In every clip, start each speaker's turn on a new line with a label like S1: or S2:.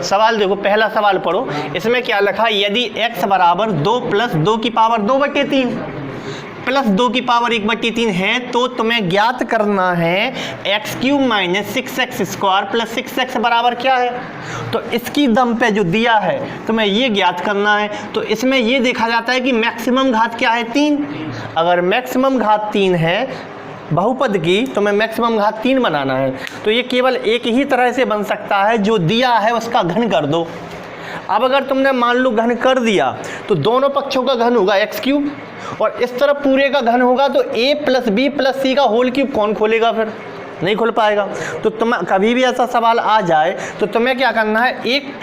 S1: सवाल देखो, पहला सवाल पढ़ो। इसमें क्या लिखा, यदि x बराबर 2 प्लस 2 की पावर 2/3 प्लस 2 की पावर 1/3 है तो तुम्हें ज्ञात करना है x³ minus 6x square plus 6x बराबर क्या है। तो इसकी दम पे जो दिया है तुम्हें ये ज्ञात करना है। तो इसमें ये देखा जाता है कि मैक्सिमम घात क्या है, 3। अगर मैक्सिमम घात 3 है बहुपद की, तो मैं मैक्सिमम घात 3 बनाना है। तो ये केवल एक ही तरह से बन सकता है, जो दिया है उसका घन कर दो। अब अगर तुमने मान लो घन कर दिया तो दोनों पक्षों का घन होगा x³ और इस तरफ पूरे का घन होगा, तो a प्लस बी प्लस सी का होल क्यूब कौन खोलेगा, फिर नहीं खोल पाएगा। तो तुम कभी भी ऐसा सवाल आ जाए तो तुम्हें क्या करना है, एक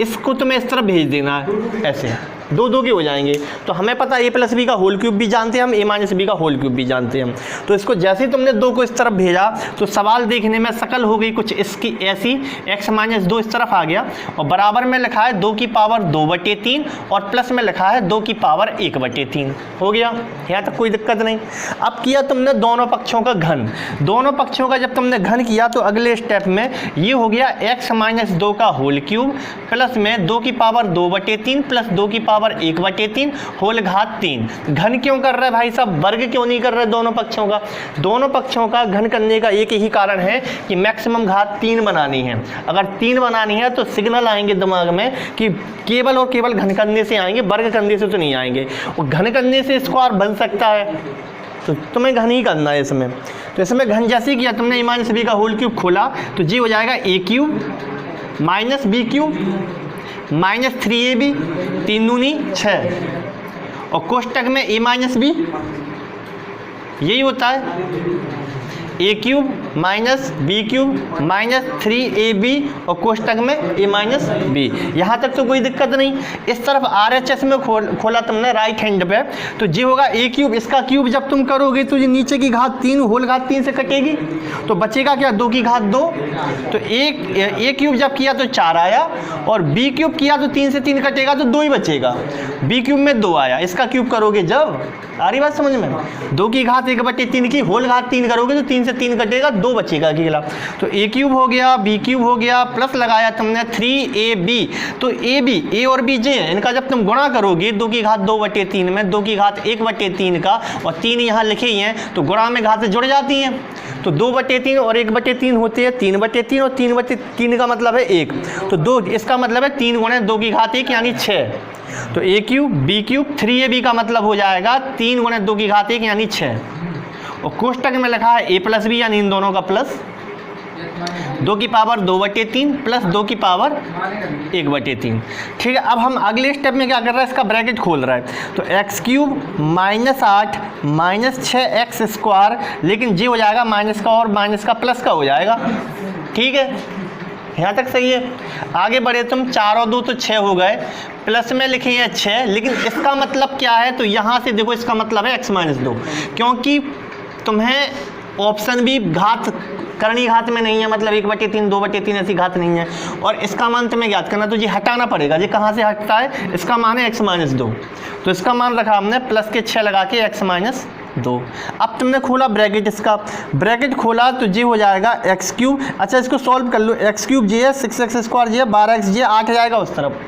S1: इसको तुम्हें इस तरफ भेज देना है, ऐसे 2 के हो जाएंगे। तो हमें पता है a प्लस बी का होल क्यूब भी जानते हैं हम, a माइनस बी का होल क्यूब भी जानते हैं हम। तो इसको जैसे ही तुमने 2 को इस तरफ भेजा तो सवाल देखने में शक्ल हो गई कुछ इसकी ऐसी, x माइनस 2 इस तरफ आ गया और बराबर में लिखा है 2 की पावर 2/3 और प्लस में लिखा है 2 की पावर 1/3 हो गया। यहाँ तक कोई दिक्कत नहीं। अब किया तुमने दोनों पक्षों का घन, दोनों पक्षों का जब तुमने घन किया तो अगले स्टेप में ये हो गया x माइनस 2 का होल क्यूब प्लस में 2 की पावर 2/3 प्लस 2 की पावर 1/3 होल घात 3। घन क्यों कर रहे हैं भाई साहब, वर्ग क्यों नहीं कर रहे दोनों पक्षों का। दोनों पक्षों का घन करने का एक ही कारण है कि मैक्सिमम घात 3 बनानी है। अगर 3 बनानी है तो सिग्नल आएंगे दिमाग में कि केवल और केवल घन करने से आएंगे, वर्ग करने से तो नहीं आएंगे। और घन करने से स्क्वायर बन सकता है, तो तुम्हें घन ही करना है इसमें। तो इसमें घन जैसे किया तुमने a माइनस बी का होल क्यूब खोला तो जी हो जाएगा a³ minus b³ minus 3ab 3 दूनी 6 और कोष्टक में a माइनस बी, यही होता है a³ minus b³ minus 3ab और कोष्टक में a माइनस बी। यहाँ तक तो कोई दिक्कत नहीं। इस तरफ RHS में खोला तुमने राइट हैंड पे, तो ये होगा a³, इसका क्यूब जब तुम करोगे तो ये नीचे की घात 3 होल घात 3 से कटेगी, तो बचेगा क्या 2 की घात 2। तो a³ जब किया तो 4 आया और b³ किया तो 3 से 3 कटेगा तो 2 ही बचेगा। b³ में 2 आया, इसका क्यूब करोगे जब, आ रही बात समझ में, 2 की घात 1/3 की होल घात 3 करोगे तो 3 से 3 कटेगा, 2 बचेगा अकेला। तो a³ हो गया, b³ हो गया, प्लस लगाया तुमने 3ab। तो a और b जे हैं, इनका जब तुम गुणा करोगे 2 की घात 2/3 में 2 की घात 1/3 का और 3 यहाँ लिखे ही हैं तो गुणा में घात जुड़ जाती हैं। तो 2/3 और 1/3 होते हैं 3/3 और 3/3 का मतलब है 1। तो 2 इसका मतलब है 3 गुणे 2 की घात 1 यानी 6। तो a³ b³ 3ab का मतलब हो जाएगा 3 गुणे 2 की घात 1 यानी 6 और कोष्टक में लिखा है a प्लस बी यानी इन दोनों का प्लस 2 की पावर 2/3 प्लस 2 की पावर 1/3। ठीक है, अब हम अगले स्टेप में क्या कर रहे हैं, इसका ब्रैकेट खोल रहा है। तो x³ minus 8 minus 6x square, लेकिन जी हो जाएगा माइनस का और माइनस का प्लस का हो जाएगा। ठीक है, यहाँ तक सही है। आगे बढ़े तुम, 4 और 2 तो 6 हो गए, प्लस में लिखे हैं 6, लेकिन इसका मतलब क्या है, तो यहाँ से देखो इसका मतलब है x माइनस 2, क्योंकि तुम्हें ऑप्शन भी घात करनी घात में नहीं है, मतलब 1/3 2/3 ऐसी घात नहीं है और इसका मान तुम्हें ज्ञात करना, तो ये हटाना पड़ेगा। ये कहाँ से हटता है, इसका मान है x माइनस 2, तो इसका मान रखा हमने प्लस के 6 लगा के x माइनस 2। अब तुमने खोला ब्रैकेट, इसका ब्रैकेट खोला तो ये हो जाएगा x³। अच्छा इसको सॉल्व कर लो, x³ जी है 6x स्क्वायर जी है 12x जी 8 जाएगा उस तरफ,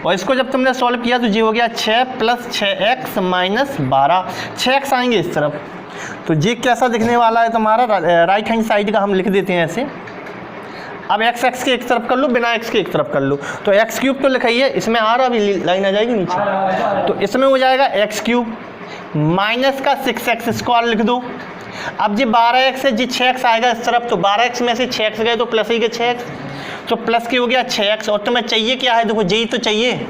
S1: और इसको जब तुमने सॉल्व किया तो ये हो गया 6 प्लस 6x माइनस 12, 6x आएंगे इस तरफ। तो ये कैसा दिखने वाला है तुम्हारा, राइट हैंड साइड का हम लिख देते हैं ऐसे। अब x के एक तरफ कर लो, बिना x के एक तरफ कर लो। तो x³ तो लिखा ही है, इसमें आ रहा अभी लाइन आ जाएगी नीचे, तो इसमें हो जाएगा x³ माइनस का 6x स्क्वायर लिख दो। अब ये 12x है, जी 6x आएगा इस तरफ, तो 12x में से 6x गए तो प्लस ही के 6x, तो प्लस के हो गया 6x। और तुम्हें चाहिए क्या है, देखो यही तो चाहिए,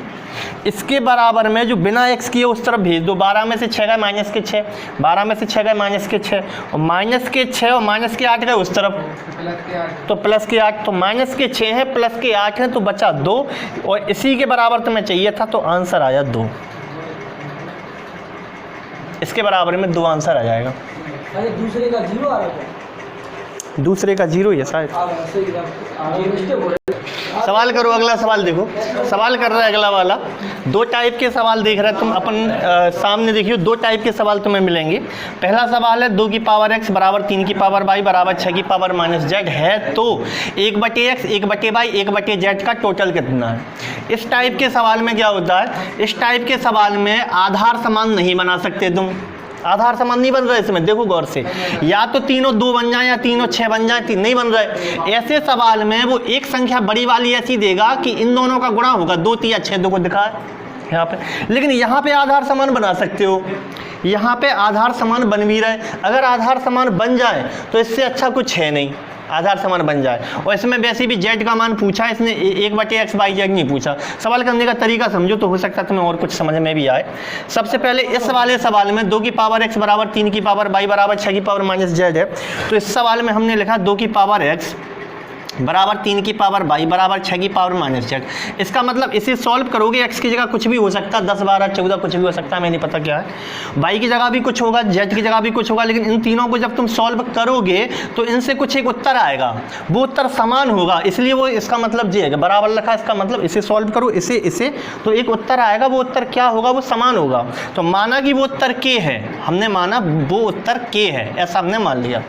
S1: इसके बराबर में जो बिना x किए उस तरफ भेज दो। 12 में से 6 गए माइनस के 6, 12 में से 6 गए माइनस के 6 और माइनस के 6 और माइनस के 8 गए उस तरफ, तो प्लस के 8, तो माइनस के 6 है प्लस के 8 है तो बचा 2 और इसी के बराबर तुम्हें चाहिए था, तो आंसर आया 2। इसके बराबर में 2 आंसर आ जाएगा।
S2: दूसरे का 0 आ रहा है,
S1: दूसरे का 0 ही है शायद, सवाल करो, अगला सवाल देखो। सवाल कर रहा है अगला वाला। दो टाइप के सवाल देख रहे हैं तुम अपन सामने देखियो। दो टाइप के सवाल तुम्हें मिलेंगे। पहला सवाल है 2 की पावर x बराबर 3 की पावर y बराबर 6 की पावर माइनस z है तो 1/x 1/y 1/z का टोटल कितना है। इस टाइप के सवाल में क्या होता है, इस टाइप के सवाल में आधार समान नहीं बना सकते तुम। आधार समान नहीं बन रहा है इसमें, देखो गौर से। या तो तीनों 2 बन जाए या तीनों 6 बन जाए, 3 नहीं बन रहा है। ऐसे सवाल में वो एक संख्या बड़ी वाली ऐसी देगा कि इन दोनों का गुणा होगा, 2 3 6 2 को दिखा है यहाँ पे। लेकिन यहाँ पे आधार समान बना सकते हो, यहाँ पे आधार समान बन भी रहा है। अगर आधार समान बन जाए तो इससे अच्छा कुछ है नहीं, आधार समान बन जाए। और इसमें वैसे भी z का मान पूछा है इसने, 1/x y z नहीं पूछा। सवाल करने का तरीका समझो तो हो सकता है तुम्हें और कुछ समझ में भी आए। सबसे पहले इस वाले सवाल में 2 की पावर x बराबर 3 की पावर y बराबर 6 की पावर माइनस z है। तो इस सवाल में हमने लिखा 2 की पावर x बराबर 3 की पावर y बराबर 6 की पावर माइनस z। इसका मतलब इसे सॉल्व करोगे x की जगह कुछ भी हो सकता है, 10 12 14 कुछ भी हो सकता है, मैं नहीं पता क्या है। y की जगह भी कुछ होगा, z की जगह भी कुछ होगा। लेकिन इन तीनों को जब तुम सॉल्व करोगे तो इनसे कुछ एक उत्तर आएगा, वो उत्तर समान होगा। इसलिए वो इसका मतलब ये है कि बराबर लिखा, इसका मतलब इसे सॉल्व करो इसे तो एक उत्तर आएगा। वो उत्तर क्या होगा, वो समान होगा। तो माना कि वो उत्तर k है, हमने माना वो उत्तर k है, ऐसा हमने मान लिया।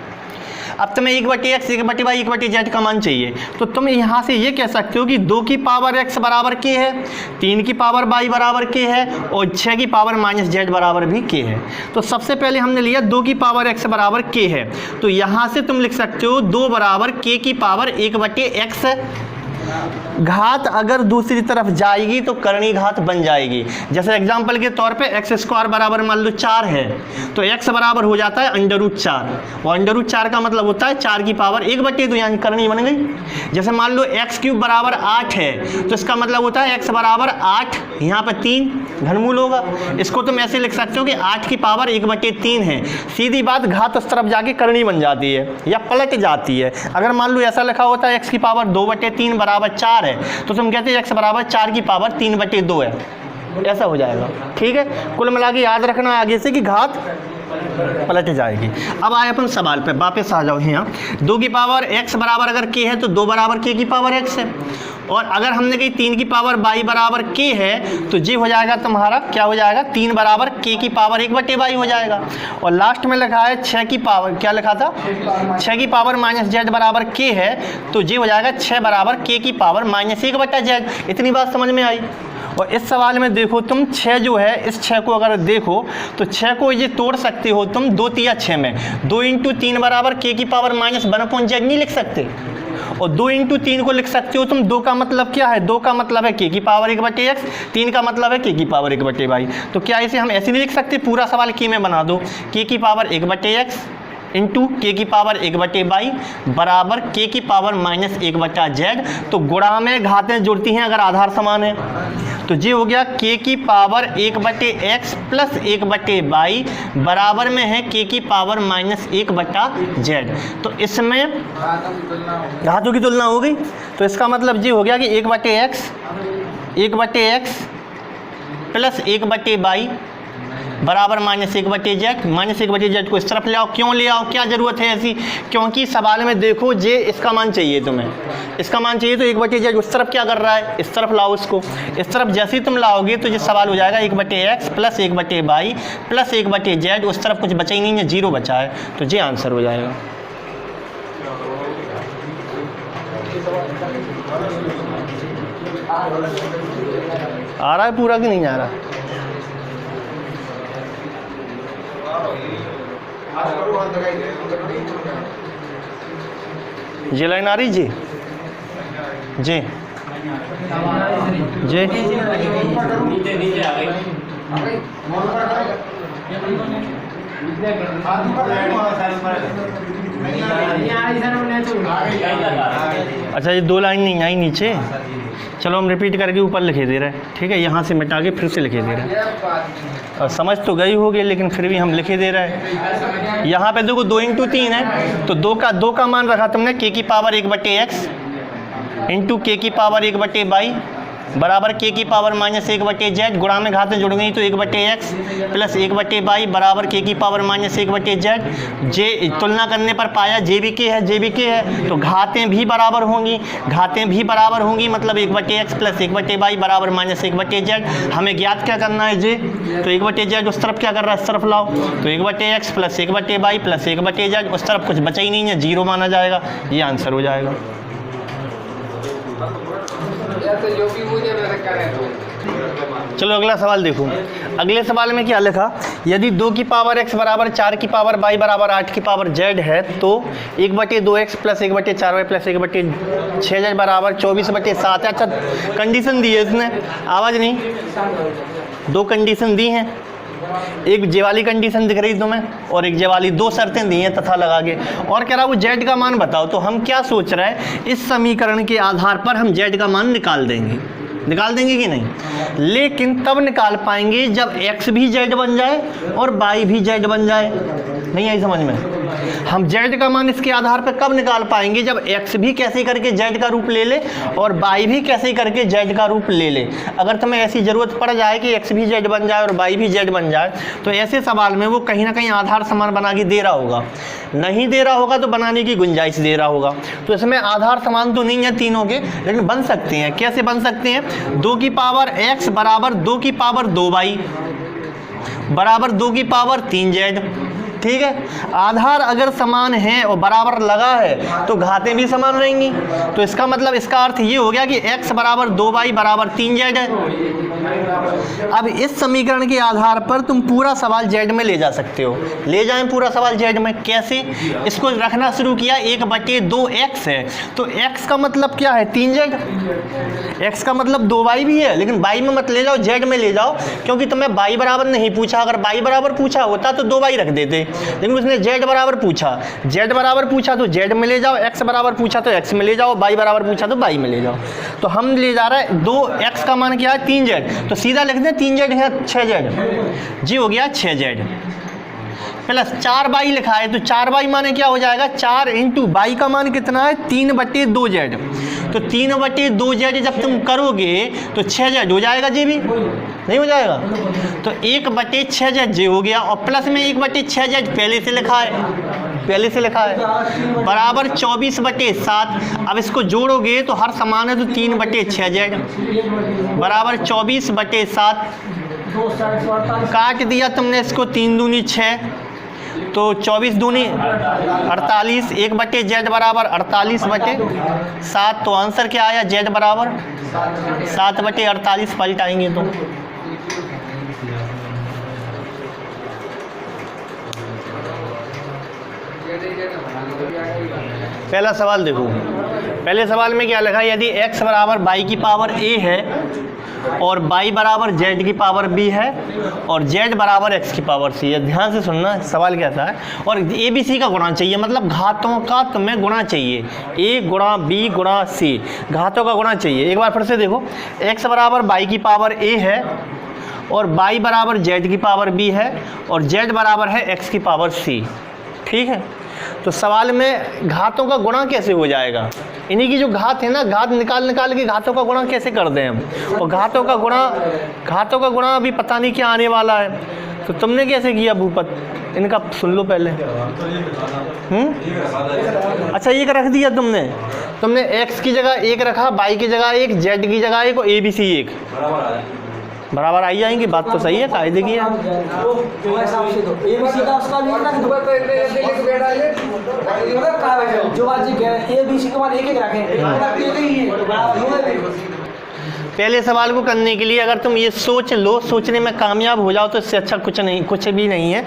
S1: अब तुम्हें 1/x 1/y 1/z का मान चाहिए, तो तुम यहाँ से ये कह सकते हो कि 2 की पावर x बराबर k है, 3 की पावर y बराबर k है और 6 की पावर माइनस z बराबर भी k है। तो सबसे पहले हमने लिया 2 की पावर x बराबर k है, तो यहाँ से तुम लिख सकते हो 2 बराबर k की पावर 1/x। घात अगर दूसरी तरफ जाएगी तो करनी घात बन जाएगी। जैसे एग्जांपल के तौर पे x² बराबर मान लो 4 है तो x बराबर हो जाता है √4 और √4 का मतलब होता है 4 की पावर 1/2, यानी करनी बन गई। जैसे मान लो x³ बराबर 8 है तो इसका मतलब होता है x बराबर 8, यहाँ पर 3 घनमूल होगा। इसको तुम ऐसे लिख सकते हो कि 8 की पावर 1/3 है। सीधी बात, घात उस तरफ जाके करनी बन जाती है या पलट जाती है। अगर मान लो ऐसा लिखा होता है x की पावर 2/3 बराबर 4 है तो तुम कहते हैं x बराबर 4 की पावर 3/2 है, ऐसा हो जाएगा। ठीक है, कुल मिला के याद रखना आगे से कि घात पलट जाएगी। अब आए अपन सवाल पे, वापस आ जाओ यहाँ। 2 की पावर x बराबर अगर k है तो 2 बराबर k की पावर x है, और अगर हमने कही 3 की पावर y बराबर k है तो ये हो जाएगा तुम्हारा, क्या हो जाएगा, 3 बराबर k की पावर 1/y हो जाएगा। और लास्ट में लिखा है 6 की पावर, क्या लिखा था, 6 की पावर माइनस z बराबर k है तो ये हो जाएगा 6 बराबर k की पावर माइनस 1/z। इतनी बात समझ में आई। और इस सवाल में देखो तुम 6 जो है, इस 6 को अगर देखो तो 6 को ये तोड़ सकते हो तुम 2 तिया 6 में। 2 × 3 बराबर k की पावर माइनस 1/z नहीं लिख सकते, और 2 × 3 को लिख सकते हो तुम। 2 का मतलब क्या है, 2 का मतलब है k की पावर 1/x, 3 का मतलब है k की पावर 1/y। तो क्या इसे हम ऐसे नहीं लिख सकते, पूरा सवाल k में बना दो, k की पावर 1/x इंटू k की पावर 1/y बराबर k की पावर माइनस 1/z। तो गुणा में घातें जुड़ती हैं अगर आधार समान है, तो ये हो गया k की पावर 1/x प्लस 1/y बराबर में है k की पावर माइनस 1/z। तो इसमें घातों की तुलना हो गई, तो इसका मतलब ये हो गया कि 1/x प्लस 1/y बराबर माइनस 1/z। माइनस 1/z को इस तरफ ले आओ। क्यों ले आओ, क्या ज़रूरत है ऐसी, क्योंकि सवाल में देखो जे इसका मान चाहिए तुम्हें, इसका मान चाहिए तो 1/z उस तरफ क्या कर रहा है, इस तरफ लाओ इसको। इस तरफ जैसे ही तुम लाओगे तो ये सवाल हो जाएगा 1/x plus 1/y plus 1/z। उस तरफ कुछ बचा ही नहीं है, 0 बचा है, तो ये आंसर हो जाएगा। आ रहा है पूरा कि नहीं आ रहा? ये लाइन आ रही जी जी जी
S3: नीचे आ गई।
S1: अच्छा, ये 2 लाइन नहीं आई नीचे, चलो हम रिपीट करके ऊपर लिखे दे रहे हैं। ठीक है, यहाँ से मिटा के फिर से लिखे दे रहे हैं। और समझ तो गई होगी लेकिन फिर भी हम लिखे दे रहे हैं। यहाँ पे देखो 2 × 3 है तो 2 का मान रखा तुमने k की पावर 1/x इंटू k की पावर 1/y बराबर के की पावर माइनस 1/z, गुणा में घातें जुड़ गई तो 1/x प्लस 1/y बराबर के की पावर माइनस 1/z। जे तुलना करने पर पाया जे भी के है, जे भी के है, तो घातें भी बराबर होंगी, घातें भी बराबर होंगी, मतलब 1/x प्लस 1/y बराबर माइनस 1/z। हमें ज्ञात क्या करना है जे, तो 1/z उस तरफ क्या कर रहा है, इस तरफ लाओ, तो 1/x plus 1/y plus 1/z, उस तरफ कुछ बचा ही नहीं है, 0 माना जाएगा, ये आंसर हो जाएगा। चलो अगला सवाल देखो। अगले सवाल में क्या लिखा, यदि 2 की पावर x बराबर 4 की पावर y बराबर 8 की पावर z है तो 1/2x plus 1/4y plus 1/6z बराबर 24/7 है। अच्छा कंडीशन दी है इसने, आवाज़ नहीं, 2 कंडीशन दी हैं, एक जे वाली कंडीशन दिख रही तुम्हें और एक जे वाली, 2 शर्तें दी हैं तथा लगा के, और कह रहा वो z का मान बताओ। तो हम क्या सोच रहे हैं, इस समीकरण के आधार पर हम z का मान निकाल देंगे, निकाल देंगे कि नहीं, लेकिन तब निकाल पाएंगे जब x भी z बन जाए और y भी z बन जाए। नहीं आई समझ में, हम z का मान इसके आधार पर कब निकाल पाएंगे, जब x भी कैसे करके z का रूप ले ले और y भी कैसे करके z का रूप ले ले। अगर तुम्हें ऐसी ज़रूरत पड़ जाए कि x भी z बन जाए और y भी z बन जाए, तो ऐसे सवाल में वो कहीं ना कहीं आधार समान बना के दे रहा होगा, नहीं दे रहा होगा तो बनाने की गुंजाइश दे रहा होगा। तो इसमें आधार समान तो नहीं है तीनों के, लेकिन बन सकते हैं। कैसे बन सकते हैं, 2 की पावर x बराबर 2 की पावर 2y बराबर 2 की पावर 3z, ठीक है। आधार अगर समान है और बराबर लगा है तो घातें भी समान रहेंगी, तो इसका मतलब, इसका अर्थ ये हो गया कि x बराबर 2y बराबर 3z है। अब इस समीकरण के आधार पर तुम पूरा सवाल z में ले जा सकते हो, ले जाएं पूरा सवाल z में। कैसे, इसको रखना शुरू किया, 1/2x है तो x का मतलब क्या है, 3z, x का मतलब 2y भी है, लेकिन y में मत ले जाओ, z में ले जाओ, क्योंकि तुम्हें y बराबर नहीं पूछा। अगर y बराबर पूछा होता तो 2y रख देते, लेकिन उसने z बराबर पूछा, z बराबर पूछा तो z में ले जाओ, x बराबर पूछा तो x में ले जाओ, y बराबर पूछा तो y में ले जाओ। तो हम ले जा रहे हैं 2x का मान क्या है, 3z, तो सीधा लिख दें 3z है 6z, जी हो गया 6z प्लस 4y लिखा है, तो 4y माने क्या हो जाएगा, 4 इंटू y का मान कितना है, 3/2z, तो 3/2z जब तुम करोगे तो 6z हो जाएगा, जी भी नहीं हो जाएगा, तो 1/6z जे हो गया, और प्लस में 1/6z पहले से लिखा है, पहले से लिखा है बराबर 24/7। अब इसको जोड़ोगे तो हर समान है, तो 3/6z बराबर 24/7, काट दिया तुमने इसको, 3 दूनी 6, तो 24 दूनी 48, 1/z बराबर 48/7, तो आंसर क्या आया, z बराबर 7/48 पलटाएंगे तो। पहला सवाल देखो, पहले सवाल में क्या लिखा है, यदि x बराबर y की पावर a है और y बराबर z की पावर b है और z बराबर x की पावर c है। ध्यान से सुनना, सवाल कैसा है, और a b c का गुणा चाहिए, मतलब घातों का तुम्हें गुणा चाहिए, a गुणा b गुणा c, घातों का गुणा चाहिए। एक बार फिर से देखो, x बराबर y की पावर a है और y बराबर z की पावर b है और z बराबर है x की पावर c, ठीक है। तो सवाल में घातों का गुणा कैसे हो जाएगा, इन्हीं की जो घात है ना, घात निकाल के घातों का गुणा कैसे कर दें हम, और घातों का गुणा अभी पता नहीं क्या आने वाला है। तो तुमने कैसे किया भूपत, इनका सुन लो पहले। अच्छा एक रख दिया तुमने x की जगह 1 रखा, y की जगह 1, z की जगह 1 और a b c 1 बराबर आई जाएंगी। बात तो सही है, कायदे की है। पहले सवाल को करने के लिए अगर तुम ये सोच लो, सोचने में कामयाब हो जाओ, तो इससे अच्छा कुछ भी नहीं है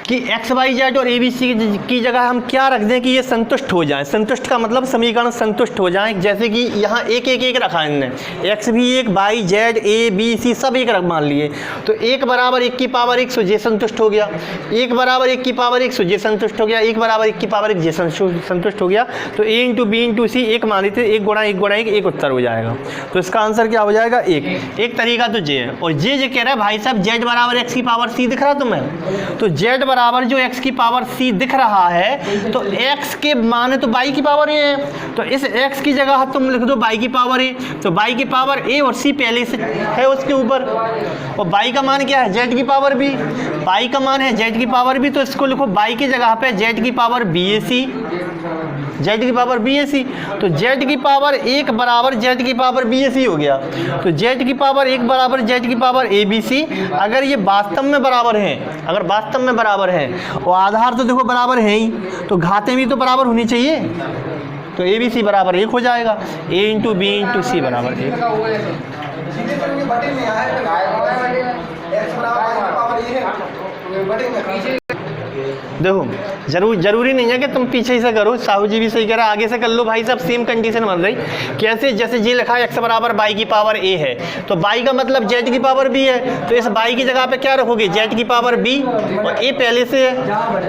S1: कि एक्स वाई जेड और ए बी सी की जगह हम क्या रख दें कि ये संतुष्ट हो जाए। संतुष्ट का मतलब समीकरण संतुष्ट हो जाए। जैसे कि यहाँ एक रखा है इनने, एक्स भी 1, Y Z A B C सब 1 मान लिए, तो 1 बराबर 1 की पावर 1 सो जे संतुष्ट हो गया, 1 बराबर 1 की पावर 1 सो जे संतुष्ट हो गया, 1 बराबर 1 की पावर 1 जे संतुष्ट हो गया। तो ए इंटू बी इंटू सी 1 मान लेते, 1 गुणा 1 गुणा 1 उत्तर हो जाएगा। तो इसका आंसर क्या हो जाएगा 1। एक तरीका तो ये है। और ये कह रहा है भाई साहब z बराबर x की पावर c दिख रहा है तुम्हें, तो z बराबर जो x की पावर c दिख रहा है तो x के मान है तो y की पावर a है, तो इस x की जगह तुम लिख दो y की पावर a, तो y की पावर a और c पहले से है उसके ऊपर, और y का मान क्या है z की पावर b, y का मान है z की पावर b, तो इसको लिखो y की जगह पे z की पावर bac, z की पावर bac, तो z की पावर 1 बराबर z की पावर bac हो गया, तो z की पावर 1 बराबर z की पावर abc। अगर ये वास्तव में बराबर हैं, अगर वास्तव में बराबर है और आधार तो देखो बराबर है ही, तो घातें भी तो बराबर होनी चाहिए, तो abc बराबर 1 हो जाएगा, a इंटू बी इंटू सी बराबर 1। देखो जरूरी नहीं है कि तुम पीछे से करो, साहू जी भी सही कह रहा है, आगे से कर लो भाई साहब, सेम कंडीशन बन रही। कैसे, जैसे जी लिखा है x बराबर y की पावर a है, तो y का मतलब z की पावर b है, तो इस y की जगह पे क्या रखोगे z की पावर b, और a पहले से है,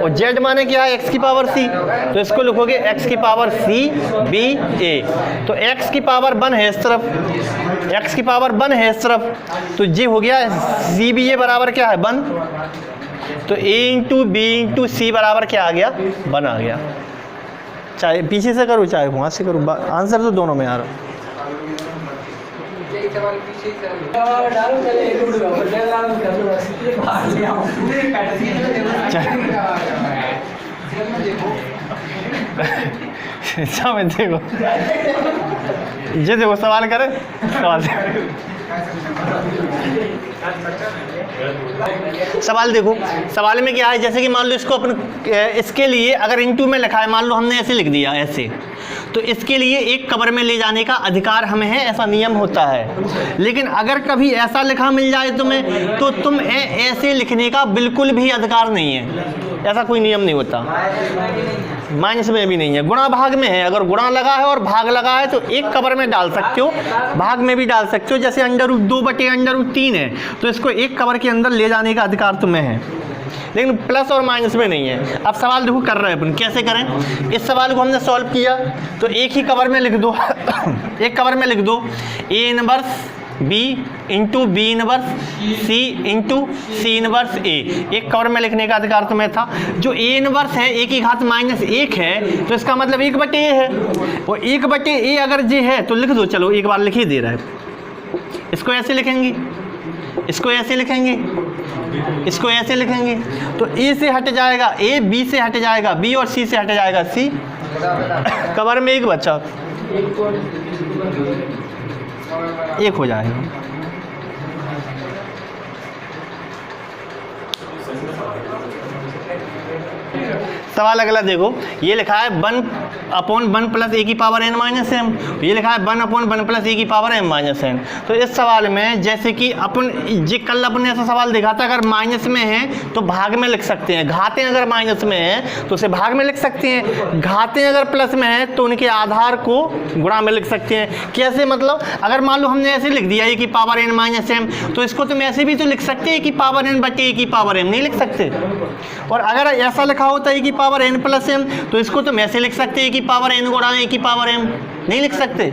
S1: और z माने क्या है x की पावर c, तो इसको लिखोगे x की पावर c b a, तो x की पावर 1 है इस तरफ, x की पावर 1 है इस तरफ, तो ये हो गया c b a बराबर क्या है 1, तो a इंटू बी इंटू सी बराबर क्या आ गया 1 आ गया। चाहे पीछे से करो चाहे वहाँ से करो, आंसर तो दोनों में आ रहा। देखो ये देखो सवाल करे, सवाल देखो, सवाल में क्या है, जैसे कि मान लो इसको अपन इसके लिए अगर इनटू में लिखा है, मान लो हमने ऐसे लिख दिया ऐसे, तो इसके लिए एक कबर में ले जाने का अधिकार हमें है, ऐसा नियम होता है। लेकिन अगर कभी ऐसा लिखा मिल जाए तुम्हें, तो तुम ऐसे लिखने का बिल्कुल भी अधिकार नहीं है, ऐसा कोई नियम नहीं होता। माइनस में भी नहीं है, गुणा भाग में है, अगर गुणा लगा है और भाग लगा है तो एक कबर में डाल सकते हो, भाग में भी डाल सकते हो। जैसे √2/√3 है, तो इसको एक कबर के अंदर ले जाने का अधिकार तुम्हें है, लेकिन प्लस और माइनस में नहीं है। अब सवाल देखो कर रहे हैं अपन, कैसे करें। इस सवाल को हमने सॉल्व किया तो एक ही कबर में लिख दो एक कबर में लिख दो a inverse b into B inverse c into C inverse a, एक कवर में लिखने का अधिकार तुम्हें था। जो a इनवर्स है a की घात -1 है, तो इसका मतलब 1/a है, और 1/a अगर जे है तो लिख दो, चलो एक बार लिख ही दे रहा है। इसको ऐसे लिखेंगे, इसको ऐसे लिखेंगे, इसको ऐसे लिखेंगे, तो a से हट जाएगा a, b से हट जाएगा b और c से हट जाएगा c, कवर में एक बचा, 1 हो जाएगा। सवाल अगला देखो, ये लिखा है 1/1 प्लस a की पावर n माइनस m, ये लिखा है 1/1 प्लस a की पावर m माइनस n। तो इस सवाल में जैसे कि अपन जी कल अपने ऐसा सवाल देखा था, अगर माइनस में है तो भाग में लिख सकते हैं, घातें अगर माइनस में है तो उसे भाग में लिख सकते हैं, घातें अगर प्लस में है तो उनके आधार को गुणा में लिख सकते हैं। कैसे मतलब, अगर मान लो हमने ऐसे लिख दिया a की पावर n माइनस m, तो इसको तुम ऐसे भी तो लिख सकते हैं a की पावर n बटे a की पावर m, नहीं लिख सकते। और अगर ऐसा लिखा होता है a की पावर n प्लस m, तो इसको तुम ऐसे लिख सकते हैं a की पावर n गुणा a की पावर m, नहीं लिख सकते।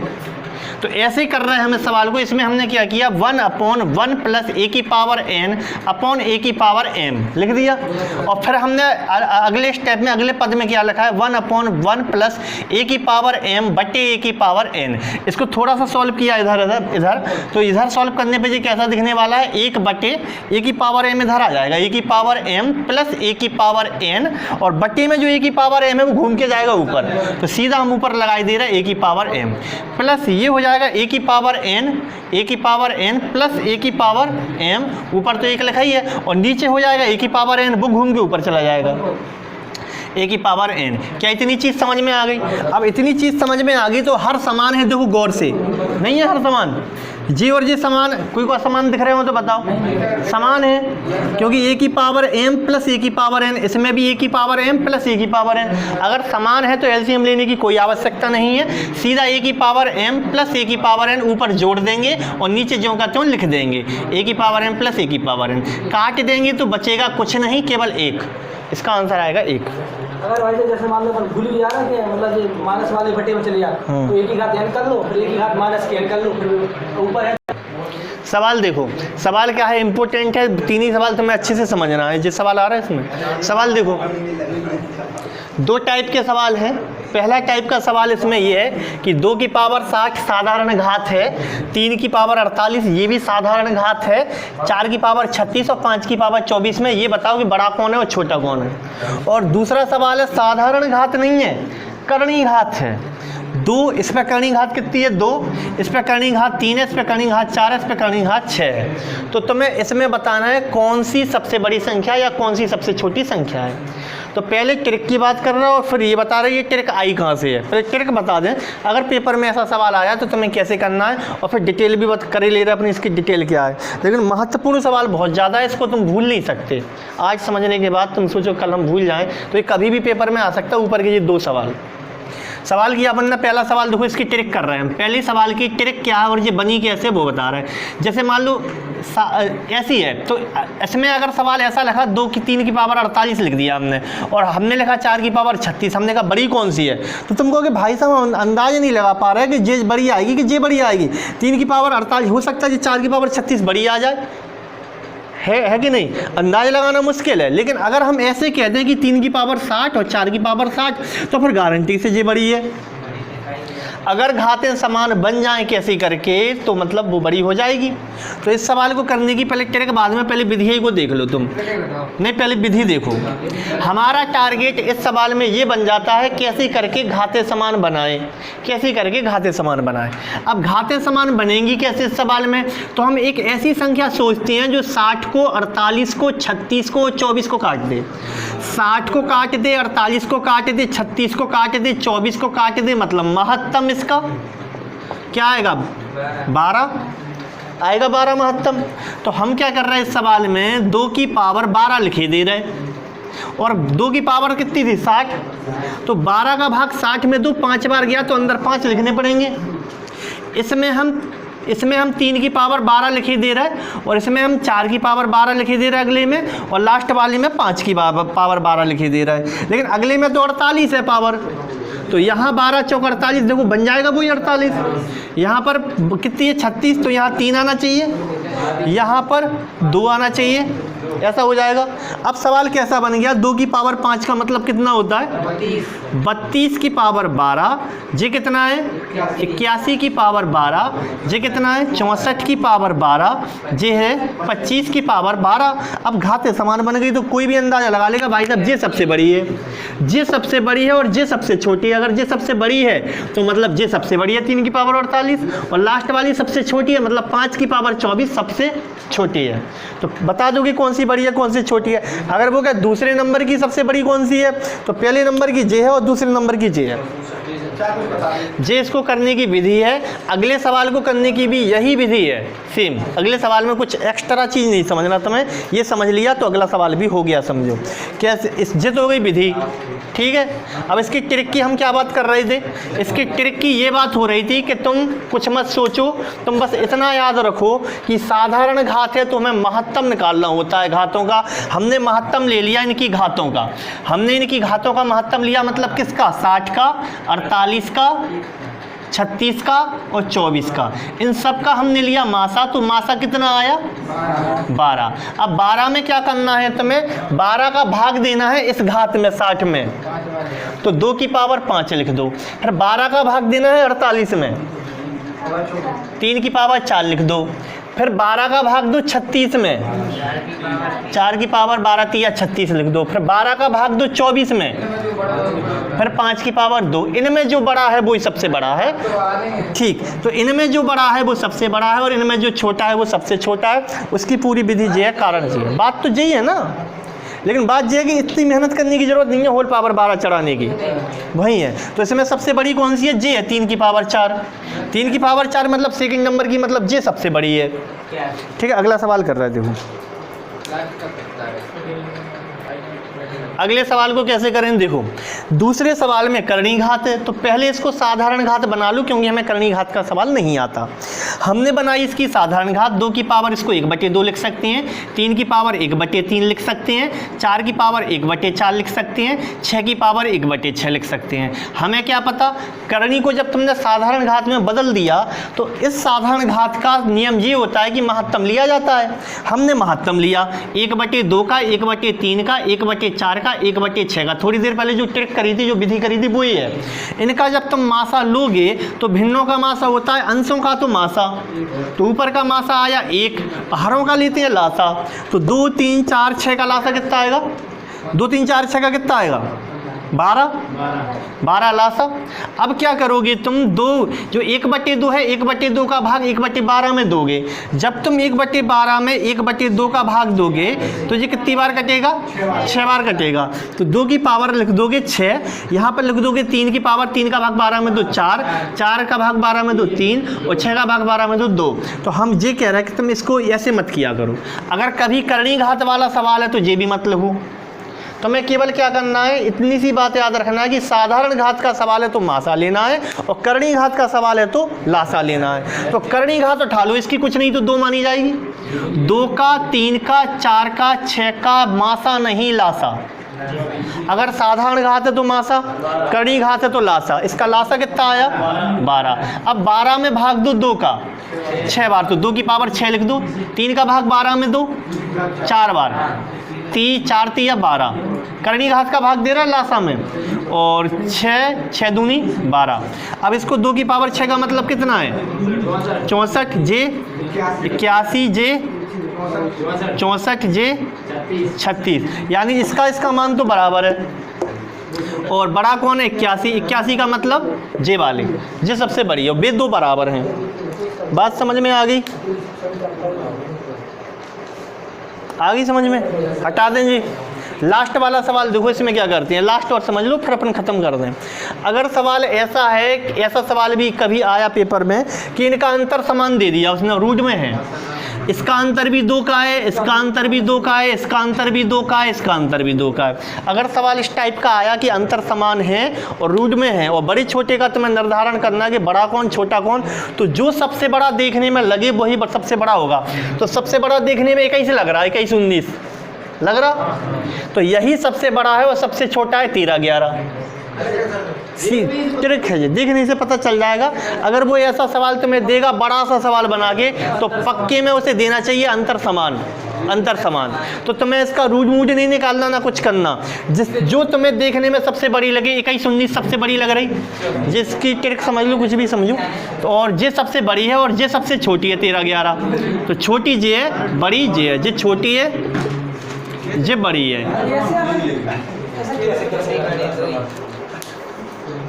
S1: तो ऐसे ही कर रहे हैं हम इस सवाल को। इसमें हमने क्या किया, 1/1 प्लस a की पावर n अपॉन a की पावर m लिख दिया, और फिर हमने अगले स्टेप में अगले पद में क्या लिखा है, 1/1 प्लस a की पावर m बटे a की पावर n। इसको थोड़ा सा सॉल्व किया इधर, तो इधर सॉल्व करने पे ये कैसा दिखने वाला है, 1/a की पावर m इधर आ जाएगा, a की पावर m प्लस a की पावर n, और बटे में जो a की पावर m है वो घूम के जाएगा ऊपर, तो सीधा हम ऊपर लगाई दे रहे हैं a की पावर m, प्लस ये हो जाएगा a की पावर n प्लस a की पावर m, ऊपर तो 1 लिखा ही है, और नीचे हो जाएगा a की पावर n, वो घूम के ऊपर चला जाएगा a की पावर n। क्या इतनी चीज़ समझ में आ गई? अब इतनी चीज़ समझ में आ गई तो हर समान है, देखो गौर से, नहीं है हर समान, जी और जी समान, कोई को असमान दिख रहे हो तो बताओ, समान है, क्योंकि a की पावर m प्लस a की पावर n, इसमें भी a की पावर m प्लस a की पावर n। अगर समान है तो एलसीएम लेने की कोई आवश्यकता नहीं है, सीधा a की पावर m प्लस a की पावर n ऊपर जोड़ देंगे और नीचे ज्यों का त्यों लिख देंगे, a की पावर m प्लस a की पावर n, काट देंगे तो बचेगा कुछ नहीं, केवल 1। इसका आंसर आएगा 1।
S2: अगर भाई जैसे मान लो भूल भी जा रहा है कि मतलब ये माइनस वाले बटे में चले जाए, तो एक ही घात n कर लो, फिर एक ही घात माइनस के n कर लो, फिर ऊपर है
S1: सवाल देखो, सवाल क्या है, इंपॉर्टेंट है, तीन ही सवाल तुम्हें अच्छे से समझना है। जो सवाल आ रहा है इसमें, सवाल देखो, दो टाइप के सवाल हैं। पहला टाइप का सवाल इसमें ये है कि 2 की पावर 60 साधारण घात है, 3 की पावर 48 ये भी साधारण घात है, 4 की पावर 36 और 5 की पावर 24 में ये बताओ कि बड़ा कौन है और छोटा कौन है। और दूसरा सवाल है साधारण घात नहीं है, कर्णी घात है। 2, इस पर कर्णी घात कितनी है 2, इस पर कर्णी घात 3 है, इस पर कर्णी घात 4 है, इस पर कर्णी घात 6 है। तो तुम्हें इसमें बताना है कौन सी सबसे बड़ी संख्या या कौन सी सबसे छोटी संख्या है। तो पहले ट्रिक की बात कर रहा हूँ और फिर ये बता रहे ये ट्रिक आई कहाँ से है। पहले ट्रिक बता दें, अगर पेपर में ऐसा सवाल आया तो तुम्हें कैसे करना है, और फिर डिटेल भी कर ही ले रहे अपनी इसकी डिटेल क्या है। लेकिन महत्वपूर्ण सवाल बहुत ज़्यादा है, इसको तुम भूल नहीं सकते। आज समझने के बाद तुम सोचो कल हम भूल जाएँ तो ये कभी भी पेपर में आ सकता है। ऊपर के ये 2 सवाल किया अपन ने। पहला सवाल देखो, इसकी ट्रिक कर रहे हैं हम। पहले सवाल की ट्रिक क्या है और ये बनी कैसे वो बता रहे हैं। जैसे मान लो ऐसी है, तो इसमें अगर सवाल ऐसा लिखा 2 की 3 की पावर 48 लिख दिया हमने, और हमने लिखा 4 की पावर 36, हमने कहा बड़ी कौन सी है, तो तुम कहोगे भाई साहब हम अंदाज़ नहीं लगा पा रहे कि जे बड़ी आएगी कि जे बड़ी आएगी। 3 की पावर 48 हो सकता है कि 4 की पावर 36 बड़ी आ जाए, है कि नहीं, अंदाज़ा लगाना मुश्किल है। लेकिन अगर हम ऐसे कहते हैं कि 3 की पावर 60 और 4 की पावर 60, तो फिर गारंटी से ये बड़ी है। अगर घातें समान बन जाएं कैसे करके तो मतलब वो बड़ी हो जाएगी। तो इस सवाल को करने की पहले ट्रिक बाद में, पहले विधि को देख लो तुम, नहीं पहले विधि देखो। हमारा टारगेट इस सवाल में ये बन जाता है कैसे करके घातें समान बनाएं, कैसे करके घातें समान बनाएं। अब घातें समान बनेंगी कैसे इस सवाल में, तो हम एक ऐसी संख्या सोचते हैं जो 60 को, 48 को, 36 को, 24 को काट दे। 60 को काट दे, 48 को काट दे, 36 को काट दे, 24 को काट दे, मतलब महत्तम इसका क्या आएगा 12 आएगा, 12 महत्तम। तो हम क्या कर रहे हैं इस सवाल में 2 की पावर 12 लिखे दे रहे हैं, और 2 की पावर कितनी थी 60, तो 12 का भाग 60 में 2 5 बार गया तो अंदर 5 लिखने पड़ेंगे। इसमें हम 3 की पावर 12 लिखे दे रहा है, और इसमें हम 4 की पावर 12 लिखे दे रहा है अगले में, और लास्ट वाली में 5 की पावर 12 लिखे दे रहा है। लेकिन अगले में तो 48 है पावर, तो यहाँ 12 चौक 48 देखो बन जाएगा वही 48। यहाँ पर कितनी है 36, तो यहाँ 3 आना चाहिए, यहाँ पर 2 आना चाहिए, ऐसा हो जाएगा। अब सवाल कैसा बन गया, 2 की पावर 5 का मतलब कितना होता है 32 की पावर 12, ये कितना है 81 की पावर 12, ये कितना है 64 की पावर 12, ये है 25 की पावर 12। अब घातें समान बन गई तो कोई भी अंदाजा लगा लेगा भाई साहब ये सबसे बड़ी है, ये सबसे बड़ी है और ये सबसे छोटी है। अगर ये सबसे बड़ी है तो मतलब ये सबसे बड़ी है 3 की पावर 48, और लास्ट वाली सबसे छोटी है मतलब 5 की पावर 24 सबसे छोटी है। तो बता दो कि कौन सी बड़ी है कौन सी छोटी है। अगर वो क्या दूसरे नंबर की सबसे बड़ी कौन सी है, तो पहले नंबर की जे है और दूसरे नंबर की जे है। जे इसको करने की विधि है, अगले सवाल को करने की भी यही विधि है सेम। अगले सवाल में कुछ एक्स्ट्रा चीज़ नहीं समझना तुम्हें, ये समझ लिया तो अगला सवाल भी हो गया समझो। कैसे इस जे तो हो गई विधि, ठीक है। अब इसकी ट्रिक की हम क्या बात कर रहे थे, इसकी ट्रिक की ये बात हो रही थी कि तुम कुछ मत सोचो, तुम बस इतना याद रखो कि साधारण घात है तो हमें महत्तम निकालना होता है घातों का। हमने महत्तम ले लिया इनकी घातों का, हमने इनकी घातों का महत्तम लिया, मतलब किसका 60 का, 48 का, 36 का और 24 का, इन सब का हमने लिया मासा। तो मासा कितना आया 12। अब 12 में क्या करना है तुम्हें, 12 का भाग देना है इस घात में 60 में, तो 2 की पावर 5 लिख दो। फिर 12 का भाग देना है 48 में, 3 की पावर 4 लिख दो। फिर 12 का भाग दो 36 में, 4 की पावर 12 3 या 36 लिख दो। फिर 12 का भाग दो 24 में, फिर 5 की पावर 2। इनमें जो बड़ा है वो सबसे बड़ा है, ठीक। तो इनमें जो बड़ा है वो सबसे बड़ा है और इनमें जो छोटा है वो सबसे छोटा है। उसकी पूरी विधि ये है, कारण ये है। बात तो यही है ना, लेकिन बात यह है कि इतनी मेहनत करने की जरूरत नहीं है होल पावर 12 चढ़ाने की, वही है। तो इसमें सबसे बड़ी कौन सी है, जे है 3 की पावर 4। 3 की पावर 4 मतलब सेकंड नंबर की, मतलब जे सबसे बड़ी है, ठीक है। अगला सवाल कर रहे थे देखो, अगले सवाल को कैसे करें देखो। दूसरे सवाल में कर्णी घात है, तो पहले इसको साधारण घात बना लो क्योंकि हमें कर्णी घात का सवाल नहीं आता। हमने बनाई इसकी साधारण घात 2 की पावर, इसको 1/2 लिख सकते हैं, 3 की पावर 1/3 लिख सकते हैं, 4 की पावर 1/4 लिख सकते हैं, 6 की पावर 1/6 लिख सकते हैं। हमें क्या पता, करनी को जब तुमने साधारण घात में बदल दिया तो इस साधारण घात का नियम ये होता है कि महत्तम लिया जाता है। हमने महत्तम लिया 1/2 का, 1/3 का, 1/4 का, 1/6 का। थोड़ी देर पहले जो ट्रिक करी थी, जो विधि करी थी, वही है। इनका जब तुम मासा लोगे तो भिन्नों का मासा होता है अंशों का तो मासा, तो ऊपर का मासा आया 1, बाहरों का लेते हैं लासा, तो 2, 3, 4, 6 का लासा कितना आएगा, 2, 3, 4, 6 का कितना आएगा, 12 लासा। अब क्या करोगे तुम, 2 जो 1/2 है, 1/2 का भाग 1/12 में दोगे। जब तुम 1/12 में 1/2 का भाग दोगे तो ये कितनी बार कटेगा, 6 बार कटेगा। तो 2 की पावर लिख दोगे 6, यहाँ पर लिख दोगे 3 की पावर, 3 का भाग 12 में 2 4, 4 का भाग 12 में 2 3 और 6 का भाग 12 में 2। तो हम ये कह रहे हैं कि तुम इसको ऐसे मत किया करो। अगर कभी करनी घात वाला सवाल है तो ये भी मत लिखो। तुम्हें केवल क्या करना है, इतनी सी बात याद रखना है कि साधारण घात का सवाल है तो मासा लेना है और करनी घात का सवाल है तो लासा लेना है। तो करनी घात उठा लो, इसकी कुछ नहीं तो 2 मानी जाएगी। 2 का, 3 का, 4 का, 6 का मासा नहीं लासा। अगर साधारण घात है तो मासा, करनी घात है तो लासा। इसका लासा कितना आया, 12। अब 12 में भाग दो 2 का 6 बार, तो 2 की पावर 6 लिख दो। 3 का भाग 12 में 2 4 बार, 4 3 या 12, करनी घात का भाग दे रहा है लासा में, और 6 दूनी 12। अब इसको 2 की पावर 6 का मतलब कितना है, 64 जे 81 जे 64 जे 36, यानी इसका मान तो बराबर है। और बड़ा कौन है, 81 का मतलब जे वाले, जे सबसे बड़ी है, वे 2 बराबर हैं। बात समझ में आ गई, समझ में, हटा दें जी। लास्ट वाला सवाल देखो, इसमें क्या करते हैं, लास्ट और समझ लो फिर अपन ख़त्म कर दें। अगर सवाल ऐसा है, ऐसा सवाल भी कभी आया पेपर में कि इनका अंतर समान दे दिया उसने, रूट में है, इसका अंतर भी 2 का है, इसका अंतर भी 2 का है, इसका अंतर भी 2 का है, इसका अंतर भी 2 का है। अगर सवाल इस टाइप का आया कि अंतर समान है और रूट में है और बड़े छोटे का तुम्हें निर्धारण करना है कि बड़ा कौन छोटा कौन, तो जो सबसे बड़ा देखने में लगे वही सबसे बड़ा होगा। तो सबसे बड़ा देखने में 21 लग रहा है, 21 19 लग रहा, तो यही सबसे बड़ा है और सबसे छोटा है 13 11। ट्रिक है ये, देखने से पता चल जाएगा। अगर वो ऐसा सवाल तुम्हें देगा बड़ा सा सवाल बना के, तो पक्के में उसे देना चाहिए अंतर समान। तो तुम्हें इसका रूट मूड नहीं निकालना, ना कुछ करना। जो तुम्हें देखने में सबसे बड़ी लगे, 21 19 सबसे बड़ी लग रही, जिसकी ट्रिक समझ लो, कुछ भी समझो, तो और ये सबसे बड़ी है और ये सबसे छोटी है 13 11। तो छोटी जे है, बड़ी जे है, जे छोटी है, ये बड़ी है।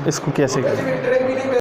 S1: इसको कैसे करें?